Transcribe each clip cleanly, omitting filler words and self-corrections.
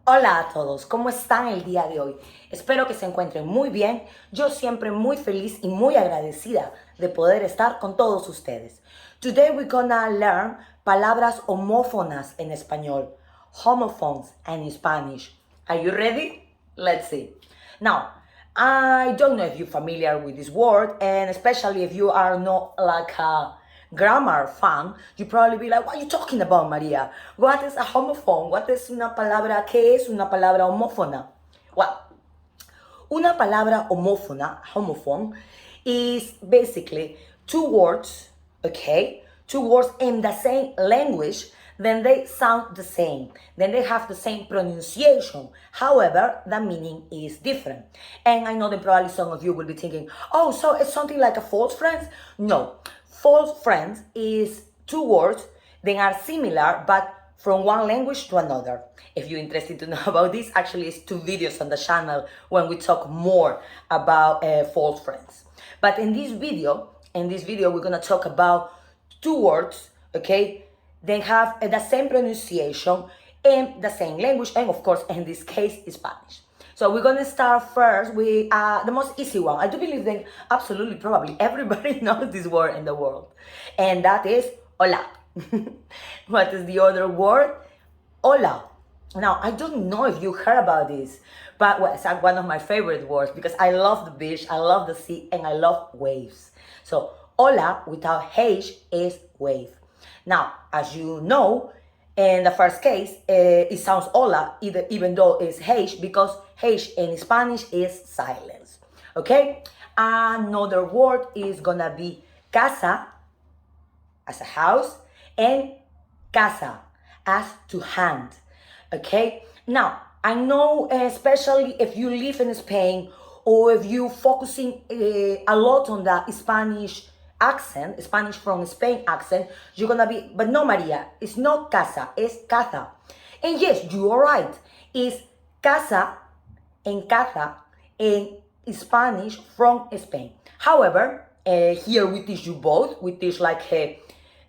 Hola a todos, ¿cómo están el día de hoy? Espero que se encuentren muy bien. Yo siempre muy feliz y muy agradecida de poder estar con todos ustedes. Today we're gonna learn palabras homófonas en español, homophones and in Spanish. Are you ready? Let's see. Now, I don't know if you're familiar with this word, and especially if you are not like a grammar fan, you probably be like, what are you talking about, Maria? What is a homophone? What is una palabra? ¿Qué es una palabra homófona? Well, una palabra homófona, homophone, is basically two words, okay? Two words in the same language, then they sound the same. Then they have the same pronunciation. However, the meaning is different. And I know that probably some of you will be thinking, oh, so it's something like a false friends? No. False friends is two words that are similar, but from one language to another. If you're interested to know about this, actually it's two videos on the channel when we talk more about false friends. But in this video, we're gonna talk about two words, okay? They have the same pronunciation and the same language, and of course, in this case, Spanish. So we're gonna start first with the most easy one. I do believe that absolutely, probably everybody knows this word in the world, and that is hola. What is the other word? Hola. Now, I don't know if you heard about this, but well, it's one of my favorite words because I love the beach, I love the sea, and I love waves. So, hola without H is wave. Now, as you know, in the first case, it sounds hola, even though it's H, because H in Spanish is silence. Okay? Another word is gonna be casa, as a house, and casa, as to hand. Okay? Now, I know, especially if you live in Spain or if you're focusing a lot on the Spanish accent, Spanish from Spain accent, you're gonna be, but no, Maria, it's not casa, it's casa. And yes, you are right. It's casa and casa in Spanish from Spain. However, here we teach you both. We teach like I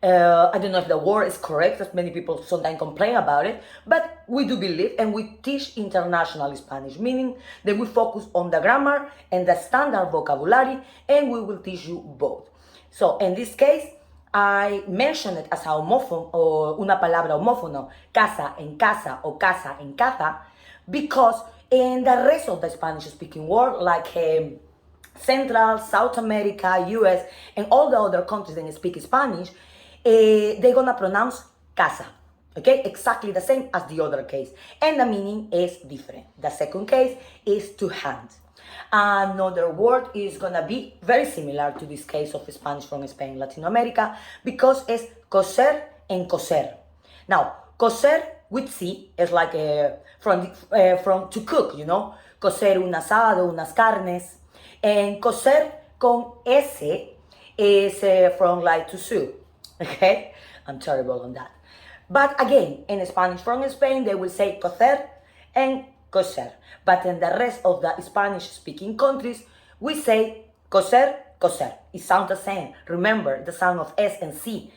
don't know if the word is correct, as many people sometimes complain about it, but we do believe and we teach international Spanish, meaning that we focus on the grammar and the standard vocabulary, and we will teach you both. So in this case, I mentioned it as a homophone or una palabra homófono, casa en casa or casa en casa, because in the rest of the Spanish-speaking world, like Central, South America, US, and all the other countries that speak Spanish, they're gonna pronounce casa, okay? Exactly the same as the other case. And the meaning is different. The second case is to hand. Another word is gonna be very similar to this case of Spanish from Spain, Latin America, because it's coser and coser. Now, coser with C is like from to cook, you know? Coser un asado, unas carnes. And coser con S is from like to sew. Okay? I'm terrible on that. But again, in Spanish from Spain, they will say coser and coser. But in the rest of the Spanish-speaking countries, we say coser, coser. It sounds the same. Remember, the sound of S and C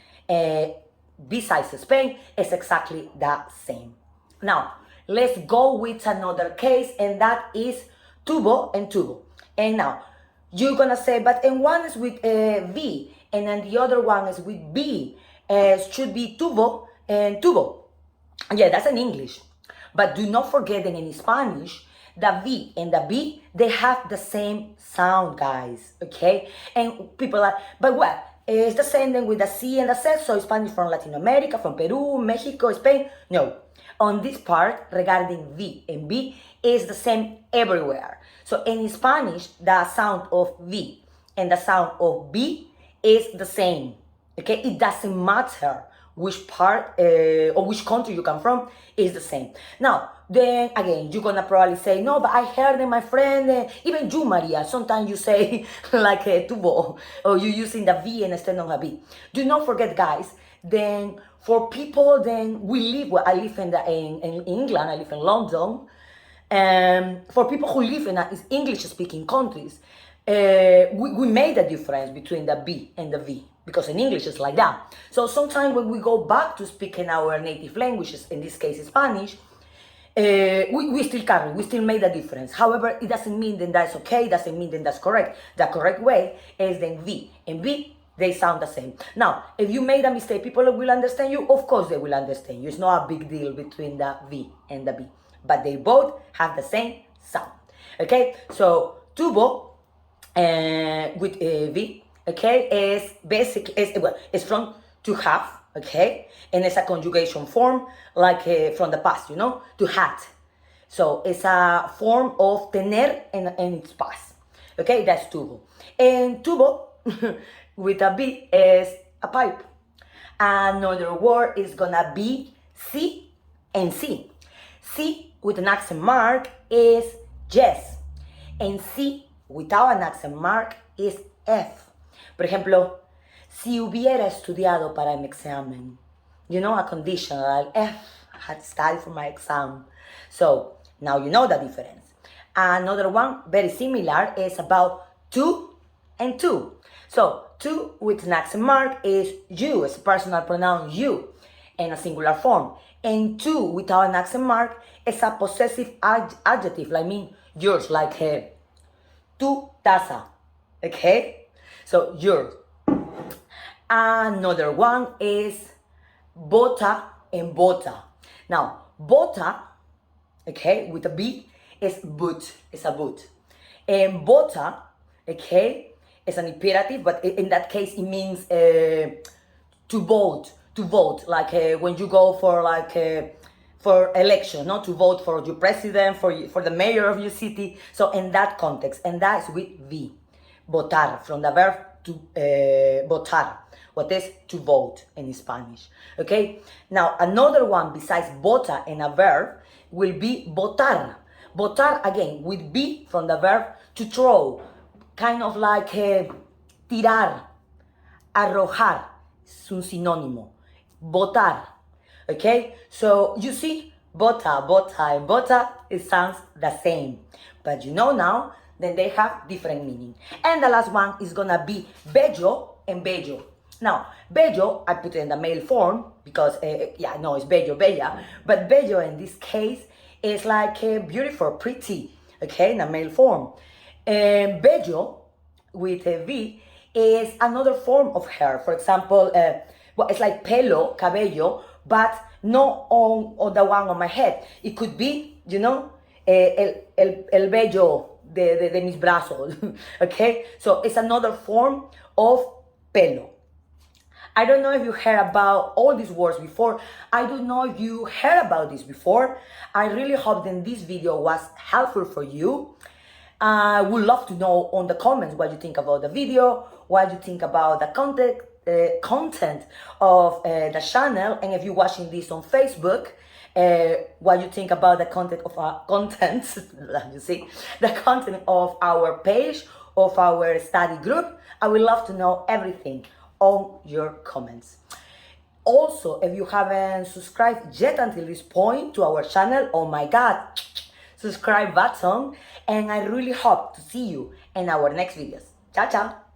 besides Spain is exactly the same. Now, let's go with another case, and that is tubo and tubo. And now, you're gonna say, but and one is with V, and then the other one is with B. Should be tubo and tubo. Yeah, that's in English. But do not forget that in Spanish, the V and the B, they have the same sound, guys, okay? And people are, but what? It's the same thing with the C and the Z, so Spanish from Latin America, from Peru, Mexico, Spain. No. On this part, regarding V and B, is the same everywhere. So in Spanish, the sound of V and the sound of B is the same, okay? It doesn't matter which part or which country you come from, is the same. Now, then again, you're gonna probably say, no, but I heard that my friend, even you, Maria, sometimes you say like tubo, or you're using the V instead of a B. Do not forget, guys, then for people, then we live, well, I live in England, I live in London, for people who live in English-speaking countries, we made a difference between the B and the V, because in English it's like that. So sometimes when we go back to speaking our native languages, in this case Spanish, we still carry, we still made a difference. However, it doesn't mean that that's okay, doesn't mean that that's correct. The correct way is then V. And V, they sound the same. Now, if you made a mistake, people will understand you. Of course they will understand you. It's not a big deal between the V and the B. But they both have the same sound. Okay, so tubo with V, okay, is basically, it's from to have, okay, and it's a conjugation form like from the past, you know, to had. So it's a form of tener and its past, okay, that's tubo. And tubo with a B is a pipe. Another word is gonna be C and C. C with an accent mark is yes, and C without an accent mark is F. Por ejemplo, si hubiera estudiado para mi examen, you know, a conditional F had studied for my exam. So now you know the difference. Another one very similar is about two and two. So two with an accent mark is you, it's a personal pronoun you in a singular form. And two without an accent mark is a possessive adjective, I mean yours, like tu taza, okay? So yours. Another one is bota and bota. Now, bota, okay, with a B, is boot, it's a boot. And bota, okay, is an imperative, but in that case it means to vote, like when you go for for election, not to vote for your president, for the mayor of your city. So in that context, and that is with V, votar, from the verb to votar, what is to vote in Spanish, okay? Now, another one besides vota and a verb will be votar. Votar, again, with B from the verb to throw, kind of like tirar, arrojar, es un sinónimo, votar, okay? So, you see, bota, bota, and bota, it sounds the same. But you know now, then they have different meaning. And the last one is gonna be bello and bello. Now, bello, I put it in the male form because, it's bello, bella. But bello in this case is like beautiful, pretty, okay, in the male form. And bello with a V is another form of hair. For example, it's like pelo, cabello, but not on the one on my head. It could be, you know, el vello de mis brazos, okay? So it's another form of pelo. I don't know if you heard about all these words before. I don't know if you heard about this before. I really hope that this video was helpful for you. I would love to know on the comments what you think about the video, what you think about the content of the channel, and if you're watching this on Facebook, what you think about the content of our content, you see, the content of our page, of our study group. I would love to know everything on your comments. Also, if you haven't subscribed yet until this point to our channel, oh my god, subscribe button, and I really hope to see you in our next videos. Ciao, ciao.